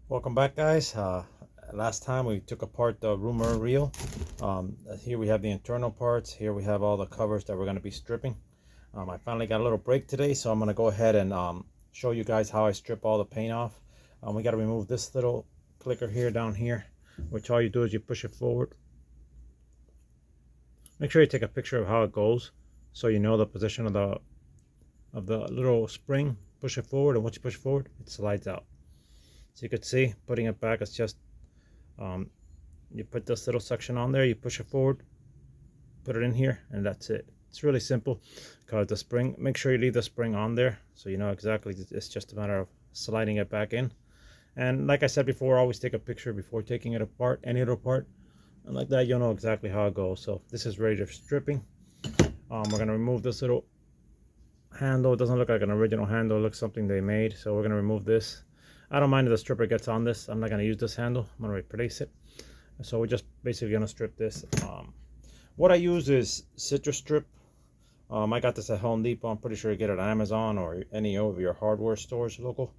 Welcome back, guys. Last time we took apart the rumor reel. Here we have the internal parts. Here we have all the covers that we're going to be stripping. I finally got a little break today, so I'm going to go ahead and show you guys how I strip all the paint off. We got to remove this little clicker here down here, which all you do is you push it forward. Make sure you take a picture of how it goes so you know the position of the little spring. Push it forward, and once you push it forward, it slides out. So you could see, putting it back, it's just you put this little section on there, you push it forward, put it in here, and that's it. It's really simple because the spring, make sure you leave the spring on there so you know exactly. It's just a matter of sliding it back in. And like I said before, always take a picture before taking it apart, any little part, and like that you'll know exactly how it goes. So this is ready for stripping. We're going to remove this little handle. It doesn't look like an original handle, it looks something they made, so we're going to remove this. I don't mind if the stripper gets on this. I'm not going to use this handle. I'm going to replace it. So we're just basically going to strip this. What I use is citrus strip. I got this at Home Depot. I'm pretty sure you get it at Amazon or any of your hardware stores local.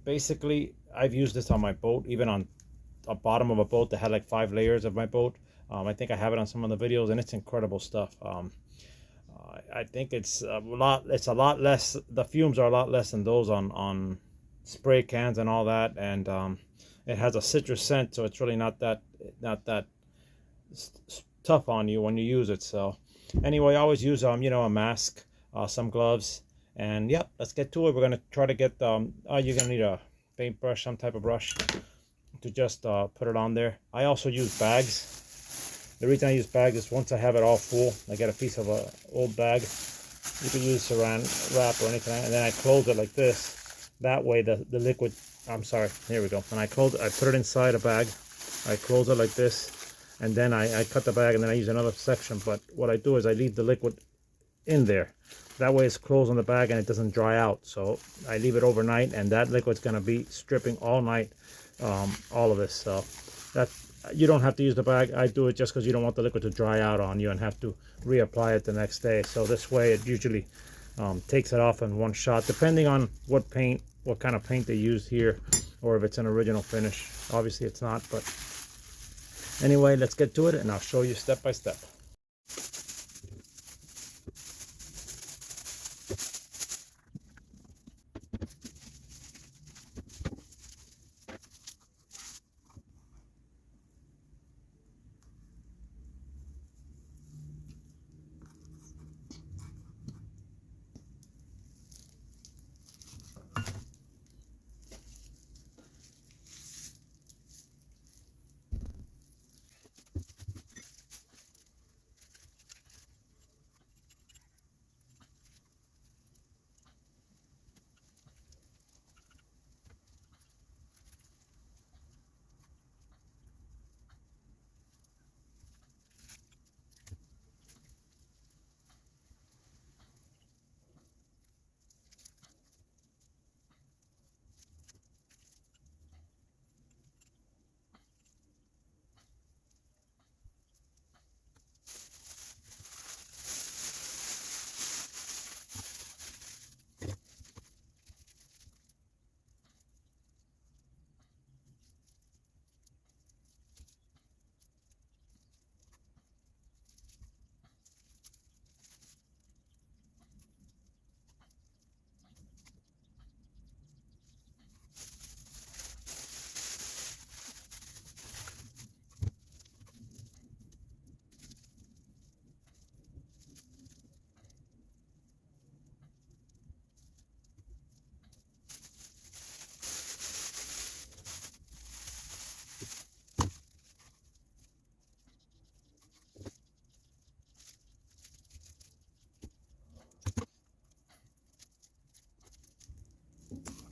Basically, I've used this on my boat, even on a bottom of a boat that had like 5 layers of my boat. I think I have it on some of the videos, and it's incredible stuff. I think it's a lot less. The fumes are a lot less than those on spray cans and all that, and it has a citrus scent, so it's really not that tough on you when you use it. So anyway, I always use a mask, some gloves, and yep, let's get to it. We're gonna try to get you're gonna need a paintbrush, some type of brush, to just put it on there. I also use bags. The reason I use bags is once I have it all full, I get a piece of a old bag. You can use saran wrap or anything, and then I close it like this. That way the liquid, I'm sorry, here we go. And I put it inside a bag. I close it like this, and then I cut the bag, and then I use another section. But what I do is I leave the liquid in there. That way it's closed on the bag and it doesn't dry out. So I leave it overnight, and that liquid's gonna be stripping all night, all of this. So that, you don't have to use the bag. I do it just because you don't want the liquid to dry out on you and have to reapply it the next day. So this way it usually takes it off in one shot, depending on what kind of paint they use here, or if it's an original finish. Obviously it's not, but anyway, let's get to it and I'll show you step by step.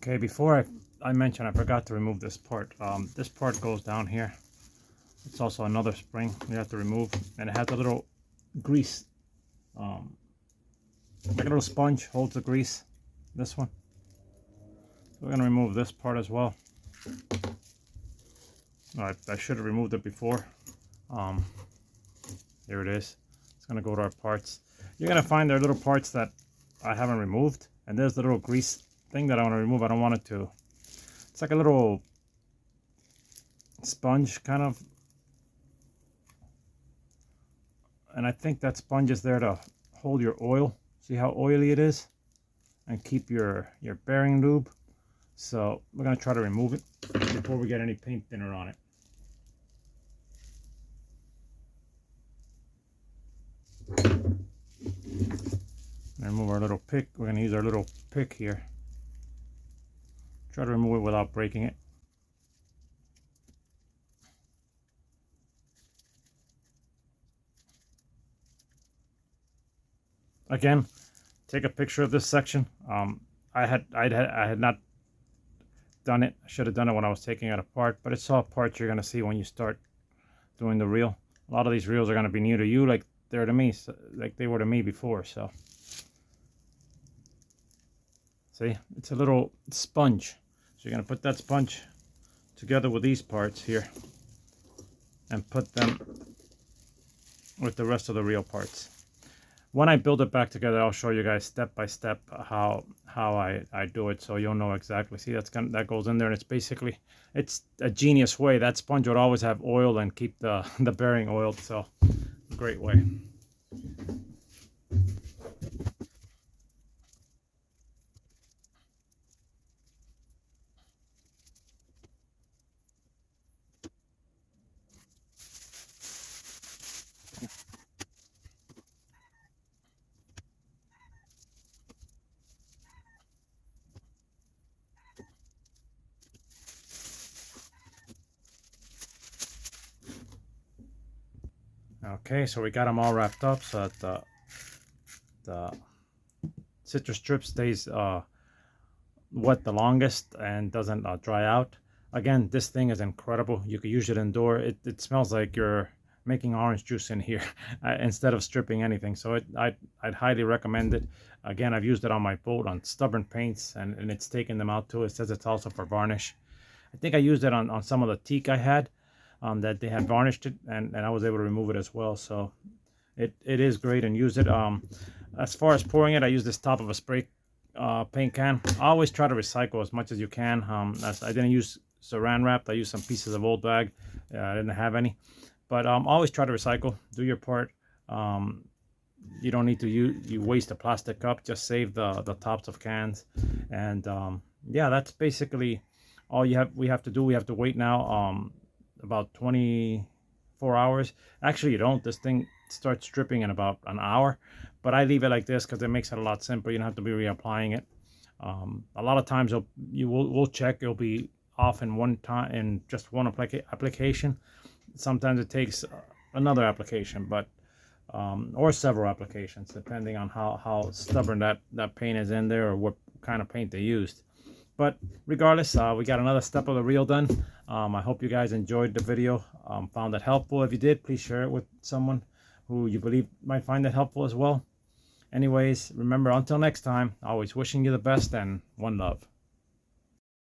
Okay, before I mentioned, I forgot to remove this part. This part goes down here. It's also another spring you have to remove, and it has a little grease, like a little sponge holds the grease. This one. So we're gonna remove this part as well. I should have removed it before. Here it is. It's gonna go to our parts. You're gonna find there are little parts that I haven't removed, and there's the little grease thing that I want to remove. I don't want it to It's like a little sponge kind of, and I think that sponge is there to hold your oil. See how oily it is, and keep your bearing lube. So we're gonna try to remove it before we get any paint thinner on it. Remove our little pick. We're gonna use our little pick here. Try to remove it without breaking it. Again, take a picture of this section. I had not done it. I should have done it when I was taking it apart, but it's all parts you're gonna see when you start doing the reel. A lot of these reels are gonna be new to you, like they're to me, like they were to me before. So, see, it's a little sponge. So you're gonna put that sponge together with these parts here, and put them with the rest of the reel parts. When I build it back together, I'll show you guys step by step how I do it, so you'll know exactly. See, that goes in there, and it's basically, it's a genius way. That sponge would always have oil and keep the bearing oiled, so great way. Okay, so we got them all wrapped up so that the citrus strip stays wet the longest and doesn't dry out. Again, this thing is incredible. You could use it indoor. It smells like you're making orange juice in here instead of stripping anything. So I'd highly recommend it. Again, I've used it on my boat on stubborn paints, and it's taken them out too. It says it's also for varnish. I think I used it on some of the teak I had. That they had varnished it, and I was able to remove it as well. So it is great, and use it. As far as pouring it, I use this top of a spray paint can. I always try to recycle as much as you can. I didn't use saran wrap. I used some pieces of old bag. I didn't have any, but always try to recycle. Do your part. You don't need to you waste a plastic cup. Just save the tops of cans, and yeah, that's basically all we have to do. We have to wait now. About 24 hours. Actually, you don't. This thing starts stripping in about an hour, but I leave it like this because it makes it a lot simpler. You don't have to be reapplying it. A lot of times we'll check. It'll be off in one time, in just one application. Sometimes it takes another application, but or several applications, depending on how stubborn that paint is in there or what kind of paint they used. But regardless, we got another step of the reel done. I hope you guys enjoyed the video, found it helpful. If you did, please share it with someone who you believe might find it helpful as well. Anyways, remember, until next time, always wishing you the best, and one love.